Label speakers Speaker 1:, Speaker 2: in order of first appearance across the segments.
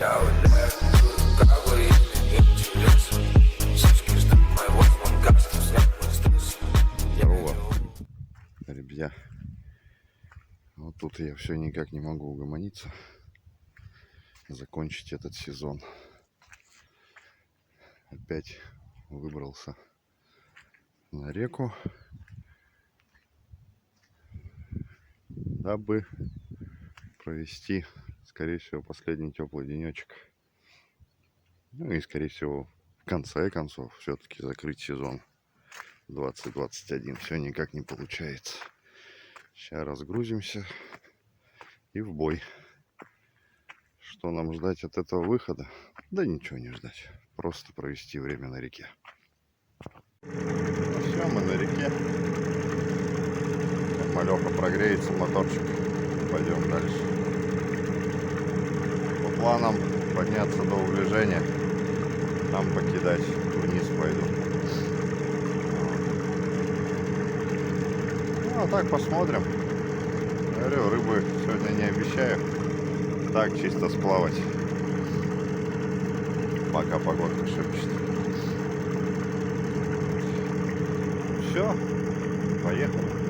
Speaker 1: Я уверен, как бы не интересно. Сучки ждут моего звонка, что снят мой стресс.
Speaker 2: Здорово, ребят. Вот тут я все никак не могу угомониться, закончить этот сезон. Опять выбрался на реку, дабы провести, скорее всего, последний теплый денечек. Ну и, скорее всего, в конце концов, все-таки закрыть сезон 2021. Все никак не получается. Сейчас разгрузимся и в бой. Что нам ждать от этого выхода? Да ничего не ждать. Просто провести время на реке. Ну все, мы на реке. Малеха прогреется, моторчик. Пойдем дальше. По планам подняться до увлежения. Там покидать. Вниз пойду. Ну а так посмотрим. Говорю, рыбы сегодня не обещаю. Так, чисто сплавать. Пока погодка шепчет. Все, поехали.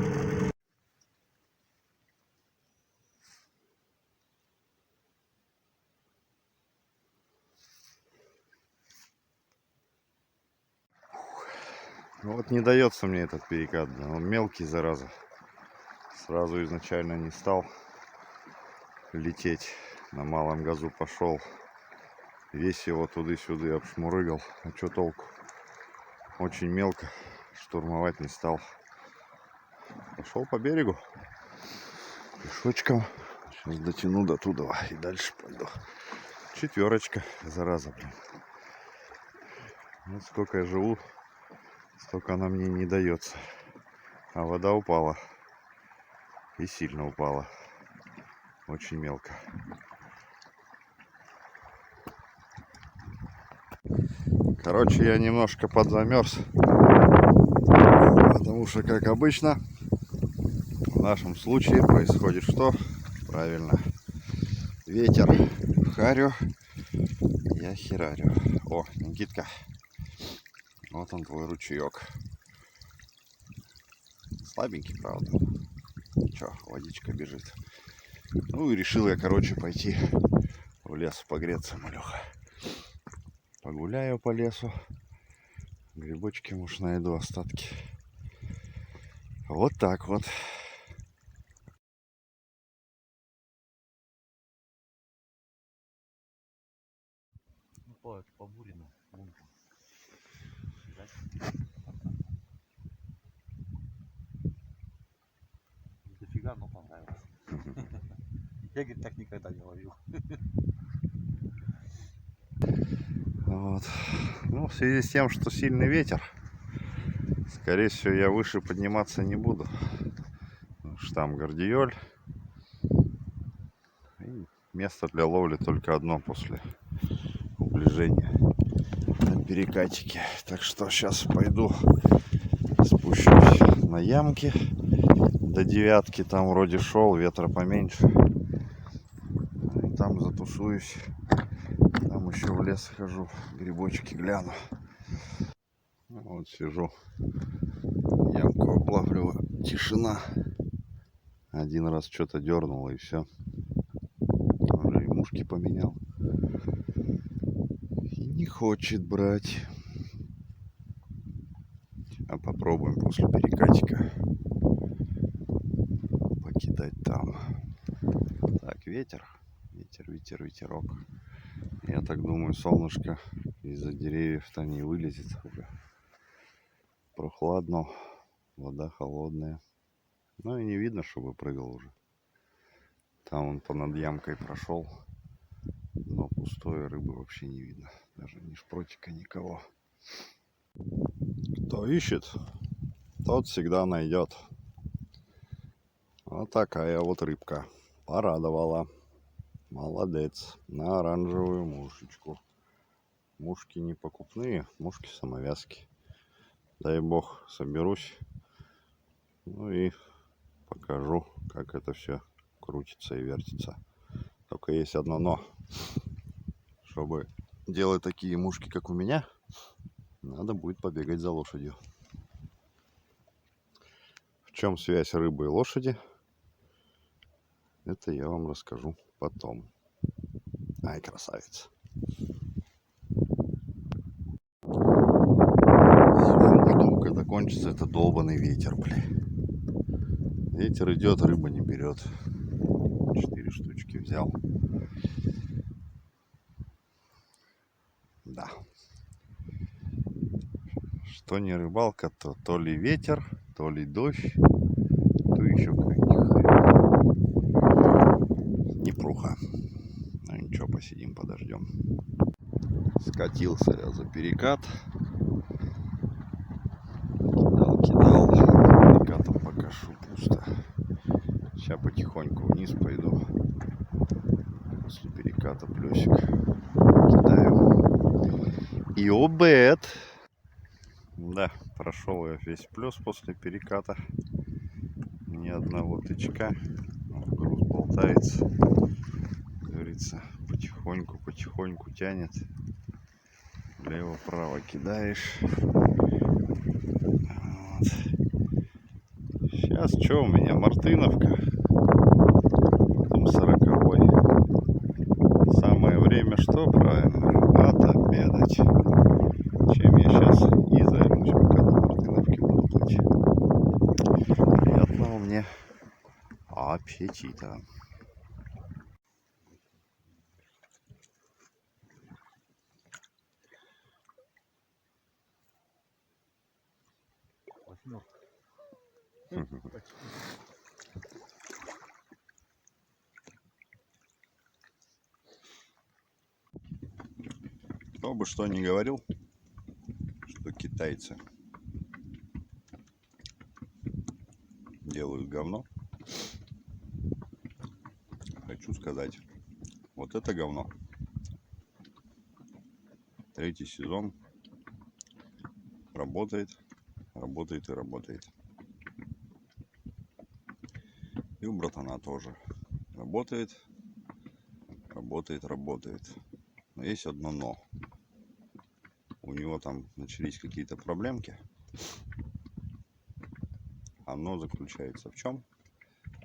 Speaker 2: Ну вот не дается мне этот перекат, да. Он мелкий, зараза. Сразу изначально не стал лететь. На малом газу пошел. Весь его туды-сюды обшмурыгал. А что толку? Очень мелко. Штурмовать не стал. Пошел по берегу. Пешочком. Сейчас дотяну до туда и дальше пойду. Четверочка, зараза, блин. Вот сколько я живу, столько она мне не дается. А вода упала. И сильно упала. Очень мелко. Короче, я немножко подзамерз. Потому что, как обычно, в нашем случае происходит что? Правильно. Ветер. Харю. Я херарю. О, Никитка. Вот он, твой ручеек. Слабенький, правда. Ничего, водичка бежит. Ну и решил я, короче, пойти в лес погреться, малюха. Погуляю по лесу. Грибочки, может, найду, остатки. Вот так вот.
Speaker 3: Ну, плавает по бурину. Дофига, но понравилось. Я, говорит, так никогда не ловил.
Speaker 2: Вот. Ну, в связи с тем, что сильный ветер, скорее всего, я выше подниматься не буду. Потому что там гордиёль. И место для ловли только одно после уближения на перекатике. Так что сейчас пойду спущусь на ямки. До 9 там вроде шел, ветра поменьше. И там затусуюсь. Там еще в лес хожу, грибочки гляну. Вот сижу, ямку облавливаю. Тишина. Один раз что-то дернуло и все. Уже и мушки поменял. И не хочет брать. А попробуем после перекатика покидать там. Так, ветер. Ветер, ветерок. Я так думаю, солнышко из-за деревьев-то не вылезет уже. Прохладно, вода холодная. Ну и не видно, чтобы прыгал уже. Там он понад ямкой прошел. Но пустое, рыбы вообще не видно. Даже ни шпротика, никого. Кто ищет, тот всегда найдет. Вот такая вот рыбка. Порадовала. Молодец. На оранжевую мушечку. Мушки не покупные, мушки самовязки. Дай бог соберусь. Ну и покажу, как это все крутится и вертится. Только есть одно но. чтобы делать такие мушки, как у меня, надо будет побегать за лошадью. В чем связь рыбы и лошади, это я вам расскажу потом. Ай, красавец. Жду, когда кончится это долбаный ветер, блин. Ветер идет, рыба не берет. 4 штучки взял. Да. Что не рыбалка, то ли ветер, то ли дождь, то еще какая-нибудь непруха. Ну ничего, посидим, подождем. Скатился я за перекат. Кидал. Перекатом пока что пусто. Сейчас потихоньку вниз пойду. После переката плюсик кидаю. И обед. Да, прошел я весь плюс после переката. Ни одного тычка. Груз болтается. Как говорится, потихоньку тянет. Влево-право кидаешь. Вот. Сейчас что у меня? Мартыновка. Потом 40-й. Самое время что? Правильно. Отобедать. Чем я сейчас и займусь, пока до Мартыновки буду плыть. Приятного мне аппетита.
Speaker 3: Восьмерка.
Speaker 2: Кто бы что ни говорил, что китайцы делают говно, хочу сказать, вот это говно. 3-й сезон работает и работает. И у братана тоже работает. Но есть одно но. У него там начались какие-то проблемки. Оно заключается в чем?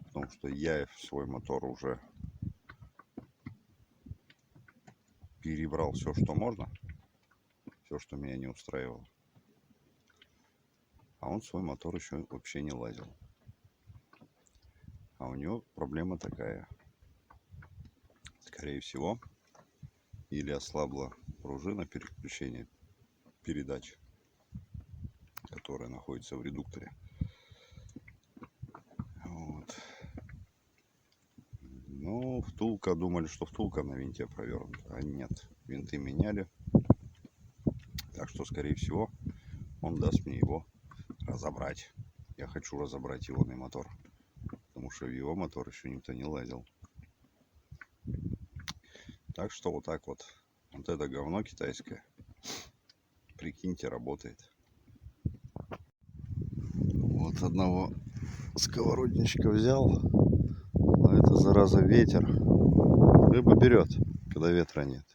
Speaker 2: В том, что я в свой мотор уже перебрал все, что можно. Все, что меня не устраивало. А он в свой мотор еще вообще не лазил. А у него проблема такая. Скорее всего, или ослабла пружина переключения передач, которая находится в редукторе. Вот. Ну, втулка, думали, что втулка на винте провернута, а нет. Винты меняли. Так что, скорее всего, он даст мне его разобрать. Я хочу разобрать его на мотор, потому что в его мотор еще никто не лазил. Так что вот так вот. Вот это говно китайское. Прикиньте, работает. Вот одного сковородничка взял. А это зараза ветер. Рыба берет, когда ветра нет.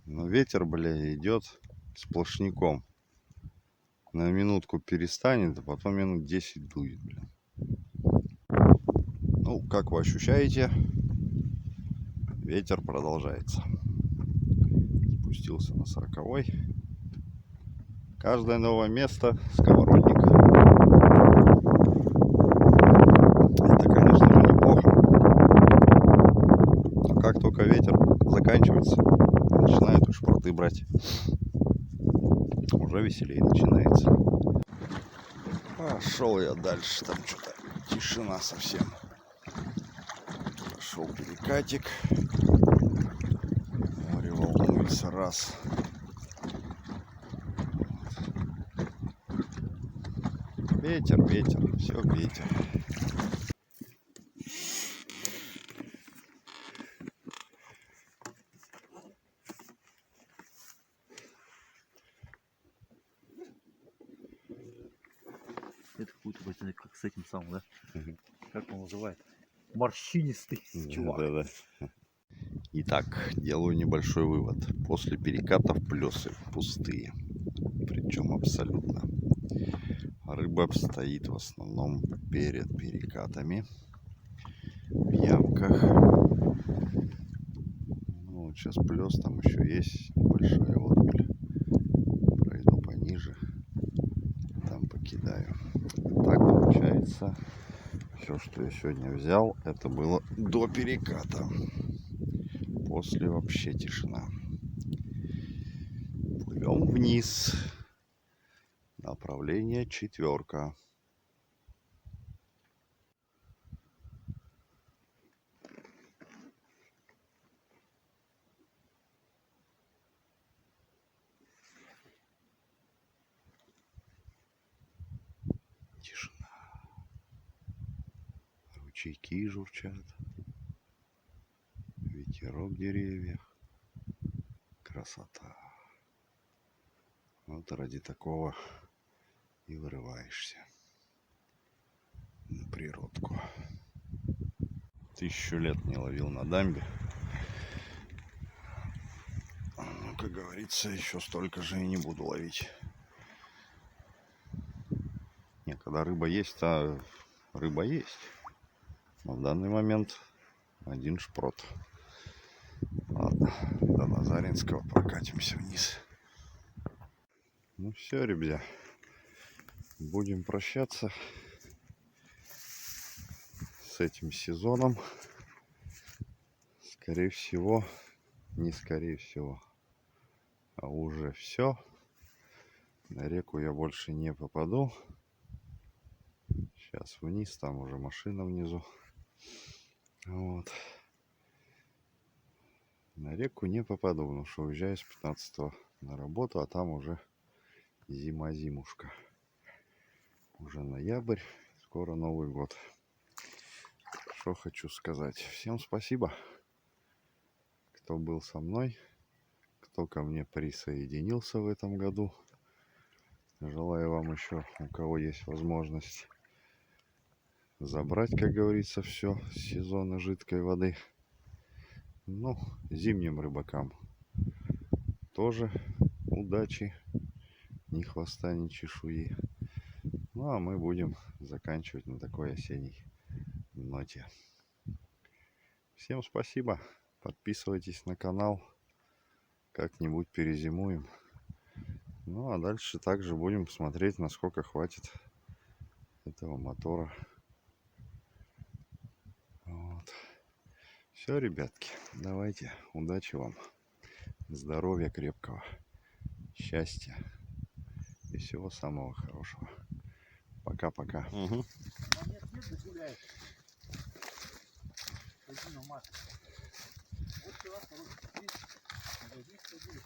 Speaker 2: Но ветер, бля, идет сплошняком. На минутку перестанет, а потом минут 10 дует, блин. Ну, как вы ощущаете, ветер продолжается. Спустился на 40-й. Каждое новое место сковородник. Это, конечно же, неплохо. Но как только ветер заканчивается, начинает уж шпроты брать. Уже веселее начинается. Пошел я дальше, там что-то тишина совсем. Пошел перекатик. Море волнуется раз. Ветер, все ветер.
Speaker 3: Это какой-то ботинок, как с этим самым, да? Как он называет? Морщинистый чувак.
Speaker 2: Да. Итак, делаю небольшой вывод. После перекатов плесы пустые. Причем абсолютно. Рыба стоит в основном перед перекатами. В ямках. Ну, вот сейчас плес, там еще есть небольшая отмель. Пройду пониже. Там покидаю. Так получается. Все, что я сегодня взял, это было до переката. После вообще тишина. Плывем вниз. Направление 4. Тишина. Ручейки журчат. Ветерок в деревьях. Красота. Вот ради такого и вырываешься на природку. 1000 лет не ловил на дамбе. Ну, как говорится, еще столько же и не буду ловить. Не, когда рыба есть, то рыба есть. Но в данный момент один шпрот. Ладно, до Назаринского прокатимся вниз. Ну все, ребят, будем прощаться с этим сезоном. Скорее всего, не скорее всего, а уже все. На реку я больше не попаду. Сейчас вниз, там уже машина внизу. Вот. На реку не попаду, потому что уезжаю с 15 на работу, а там уже зима-зимушка. Уже ноябрь, скоро Новый год. Что хочу сказать. Всем спасибо, кто был со мной, кто ко мне присоединился в этом году. Желаю вам еще, у кого есть возможность, забрать, как говорится, все с сезона жидкой воды. Ну, зимним рыбакам тоже удачи, ни хвоста, ни чешуи. Ну, а мы будем заканчивать на такой осенней ноте. Всем спасибо. Подписывайтесь на канал. Как-нибудь перезимуем. Ну, а дальше также будем смотреть, насколько хватит этого мотора. Вот. Все, ребятки, давайте. Удачи вам. Здоровья крепкого. Счастья. И всего самого хорошего. Пока-пока.
Speaker 3: Нет, да гуляет. Пойди на мат. Вот вчера, короче, здесь, магазин ходили.